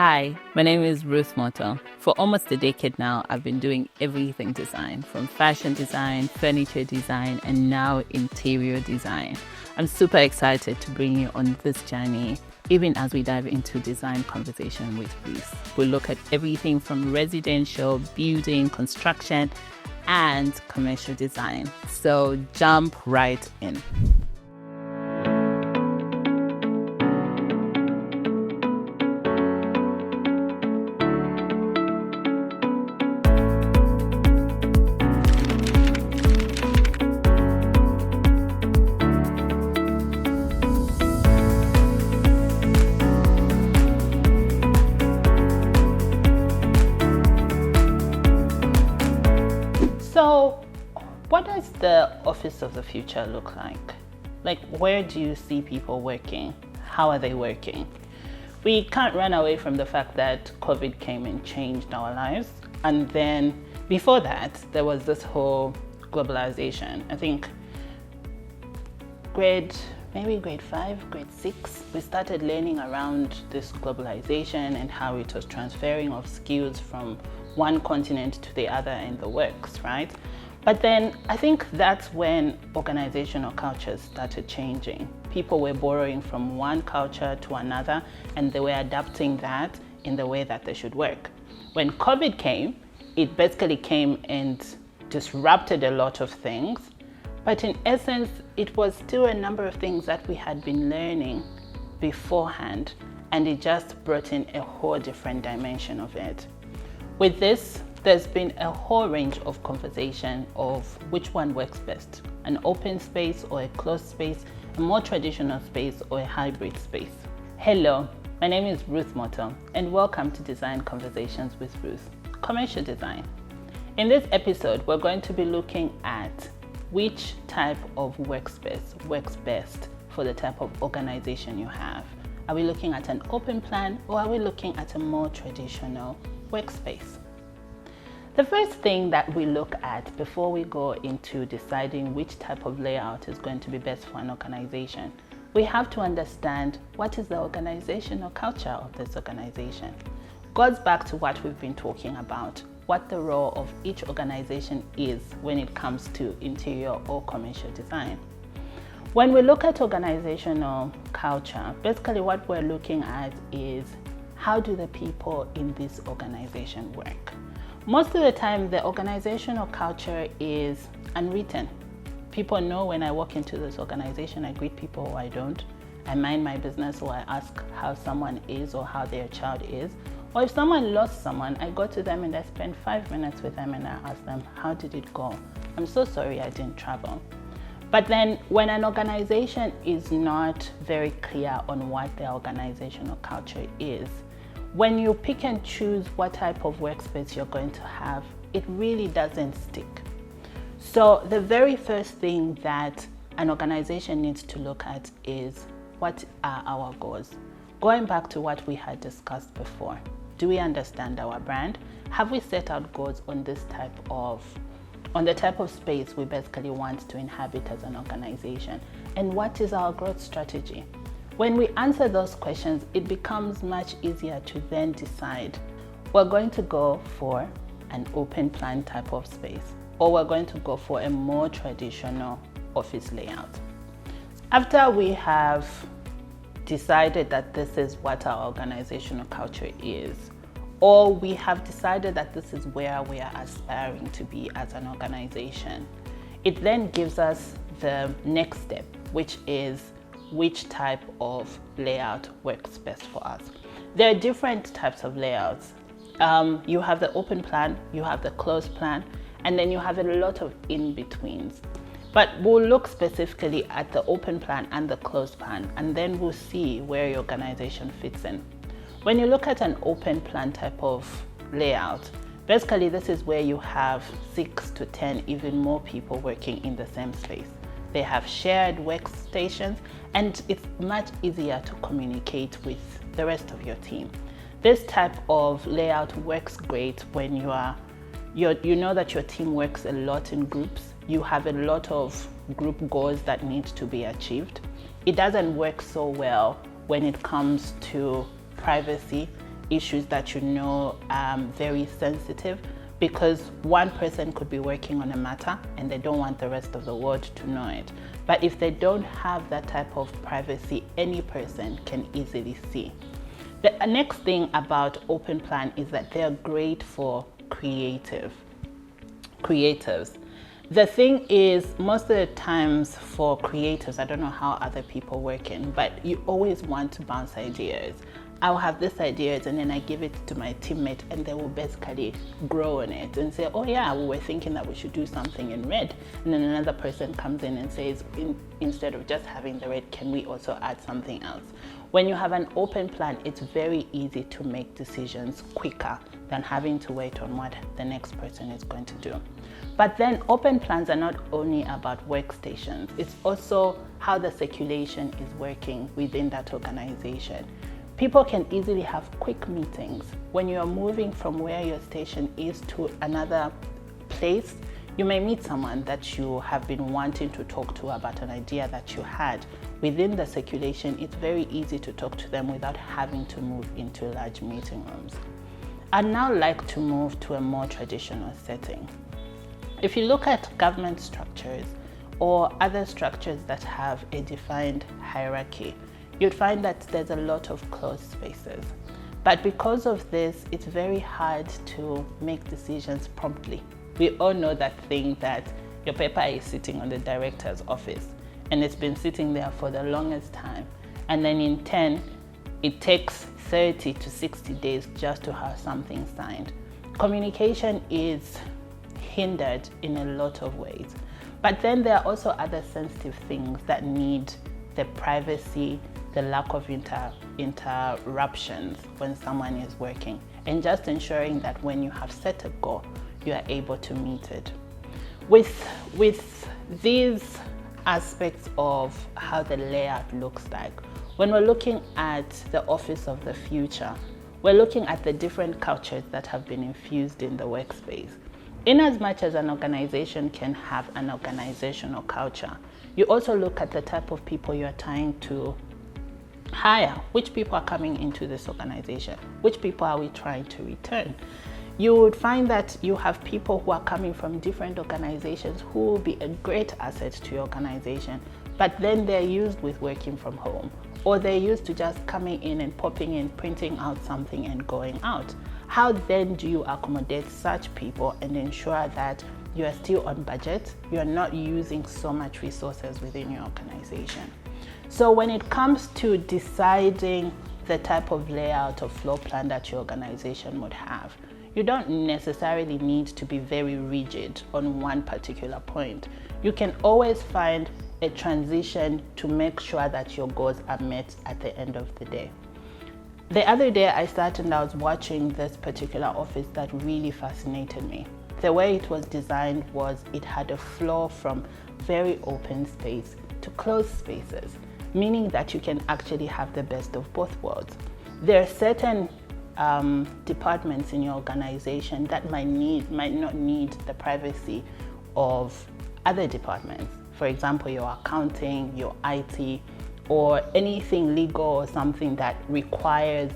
Hi, my name is Ruth Moto. For almost a decade now, I've been doing everything design, from fashion design, furniture design, and now interior design. I'm super excited to bring you on this journey, even as we dive into design conversation with Ruth. We'll look at everything from residential, building, construction, and commercial design. So jump right in. So, what does the office of the future look like? Like, where do you see people working? How are they working? We can't run away from the fact that COVID came and changed our lives. And then before that, there was this whole globalization. I think maybe grade 5, grade 6, we started learning around this globalization and how it was transferring of skills from one continent to the other in the works, right? But then I think that's when organizational cultures started changing. People were borrowing from one culture to another, and they were adapting that in the way that they should work. When COVID came, it basically came and disrupted a lot of things. But in essence, it was still a number of things that we had been learning beforehand, and it just brought in a whole different dimension of it. With this, there's been a whole range of conversation of which one works best, an open space or a closed space, a more traditional space or a hybrid space. Hello, my name is Ruth Moto, and welcome to Design Conversations with Ruth, Commercial Design. In this episode, we're going to be looking at which type of workspace works best for the type of organization you have. Are we looking at an open plan, or are we looking at a more traditional workspace? The first thing that we look at before we go into deciding which type of layout is going to be best for an organization, we have to understand what is the organizational culture of this organization. Goes back to what we've been talking about, what the role of each organization is when it comes to interior or commercial design. When we look at organizational culture, basically what we're looking at is how do the people in this organization work? Most of the time, the organizational culture is unwritten. People know when I walk into this organization, I greet people or I don't. I mind my business or I ask how someone is or how their child is. Or if someone lost someone, I go to them and I spend 5 minutes with them and I ask them, how did it go? I'm so sorry I didn't travel. But then when an organization is not very clear on what their organizational culture is, when you pick and choose what type of workspace you're going to have, it really doesn't stick. So the very first thing that an organization needs to look at is, what are our goals? Going back to what we had discussed before, do we understand our brand? Have we set out goals on the type of space we basically want to inhabit as an organization? And what is our growth strategy? When we answer those questions, it becomes much easier to then decide we're going to go for an open plan type of space, or we're going to go for a more traditional office layout. After we have decided that this is what our organizational culture is, or we have decided that this is where we are aspiring to be as an organization, it then gives us the next step, which is which type of layout works best for us. There are different types of layouts. You have the open plan, you have the closed plan, and then you have a lot of in-betweens. But we'll look specifically at the open plan and the closed plan, and then we'll see where your organization fits in. When you look at an open plan type of layout, basically this is where you have 6 to 10, even more people working in the same space. They have shared workstations, and it's much easier to communicate with the rest of your team. This type of layout works great when you know that your team works a lot in groups. You have a lot of group goals that need to be achieved. It doesn't work so well when it comes to privacy issues that you know are very sensitive, because one person could be working on a matter and they don't want the rest of the world to know it. But if they don't have that type of privacy, any person can easily see. The next thing about open plan is that they're great for creatives. The thing is, most of the times for creators, I don't know how other people work in, but you always want to bounce ideas. I'll have this ideas and then I give it to my teammate and they will basically grow on it and say, oh yeah, we were thinking that we should do something in red. And then another person comes in and says, instead of just having the red, can we also add something else? When you have an open plan, it's very easy to make decisions quicker than having to wait on what the next person is going to do. But then open plans are not only about workstations, it's also how the circulation is working within that organization. People can easily have quick meetings. When you're moving from where your station is to another place, you may meet someone that you have been wanting to talk to about an idea that you had. Within the circulation, it's very easy to talk to them without having to move into large meeting rooms. I'd now like to move to a more traditional setting. If you look at government structures or other structures that have a defined hierarchy, you'd find that there's a lot of closed spaces. But because of this, it's very hard to make decisions promptly. We all know that thing that your paper is sitting on the director's office and it's been sitting there for the longest time. And then in 10, it takes 30 to 60 days just to have something signed. Communication is hindered in a lot of ways. But then there are also other sensitive things that need the privacy, the lack of interruptions when someone is working, and just ensuring that when you have set a goal, you are able to meet it. With these aspects of how the layout looks like, when we're looking at the office of the future, we're looking at the different cultures that have been infused in the workspace. In as much as an organization can have an organizational culture, you also look at the type of people you're trying to hire. Which people are coming into this organization? Which people are we trying to return? You would find that you have people who are coming from different organizations who will be a great asset to your organization, but then they're used with working from home, or they're used to just coming in and popping in, printing out something and going out. How then do you accommodate such people and ensure that you are still on budget, you're not using so much resources within your organization? So when it comes to deciding the type of layout or floor plan that your organization would have, you don't necessarily need to be very rigid on one particular point. You can always find a transition to make sure that your goals are met at the end of the day. The other day I sat and I was watching this particular office that really fascinated me. The way it was designed was it had a floor from very open space to closed spaces, meaning that you can actually have the best of both worlds. There are certain departments in your organization that might not need the privacy of other departments. For example, your accounting, your IT, or anything legal or something that requires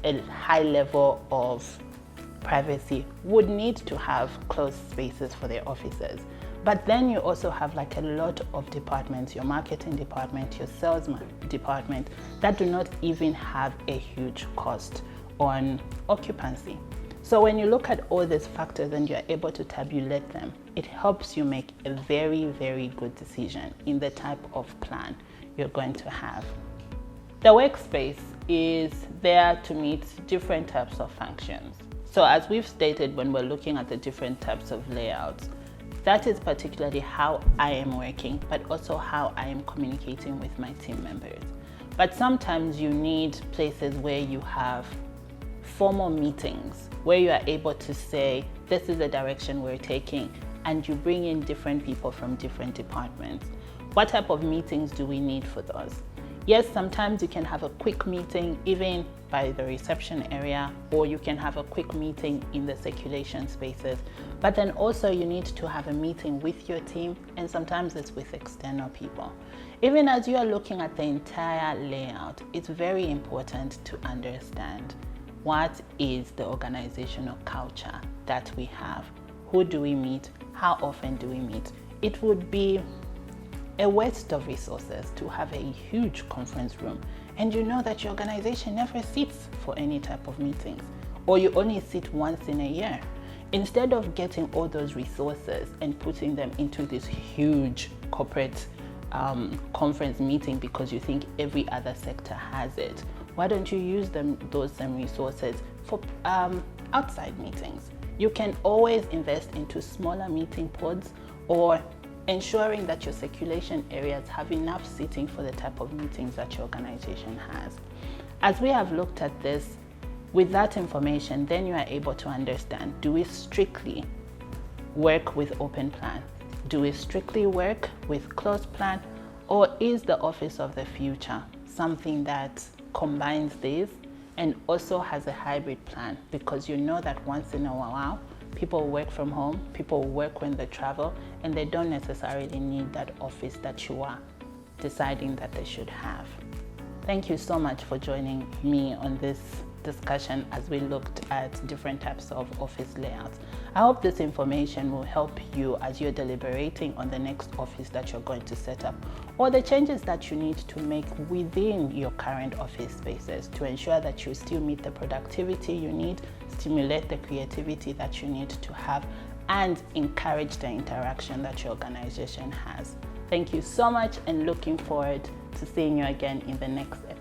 a high level of privacy would need to have closed spaces for their offices. But then you also have like a lot of departments, your marketing department, your sales department, that do not even have a huge cost on occupancy. So when you look at all these factors and you're able to tabulate them, it helps you make a very, very good decision in the type of plan you're going to have. The workspace is there to meet different types of functions. So as we've stated, when we're looking at the different types of layouts, that is particularly how I am working, but also how I am communicating with my team members. But sometimes you need places where you have formal meetings, where you are able to say, this is the direction we're taking, and you bring in different people from different departments. What type of meetings do we need for those? Yes, sometimes you can have a quick meeting even by the reception area, or you can have a quick meeting in the circulation spaces. But then also you need to have a meeting with your team, and sometimes it's with external people. Even as you are looking at the entire layout, it's very important to understand what is the organizational culture that we have? Who do we meet? How often do we meet? It would be a waste of resources to have a huge conference room and you know that your organization never sits for any type of meetings, or you only sit once in a year. Instead of getting all those resources and putting them into this huge corporate conference meeting because you think every other sector has it, why don't you use those same resources for outside meetings? You can always invest into smaller meeting pods or ensuring that your circulation areas have enough seating for the type of meetings that your organization has. As we have looked at this, with that information, then you are able to understand, do we strictly work with open plan? Do we strictly work with closed plan? Or is the office of the future something that combines these and also has a hybrid plan? Because you know that once in a while, people work from home, people work when they travel, and they don't necessarily need that office that you are deciding that they should have. Thank you so much for joining me on this discussion as we looked at different types of office layouts. I hope this information will help you as you're deliberating on the next office that you're going to set up, or the changes that you need to make within your current office spaces to ensure that you still meet the productivity you need, stimulate the creativity that you need to have, and encourage the interaction that your organization has. Thank you so much, and looking forward to seeing you again in the next episode.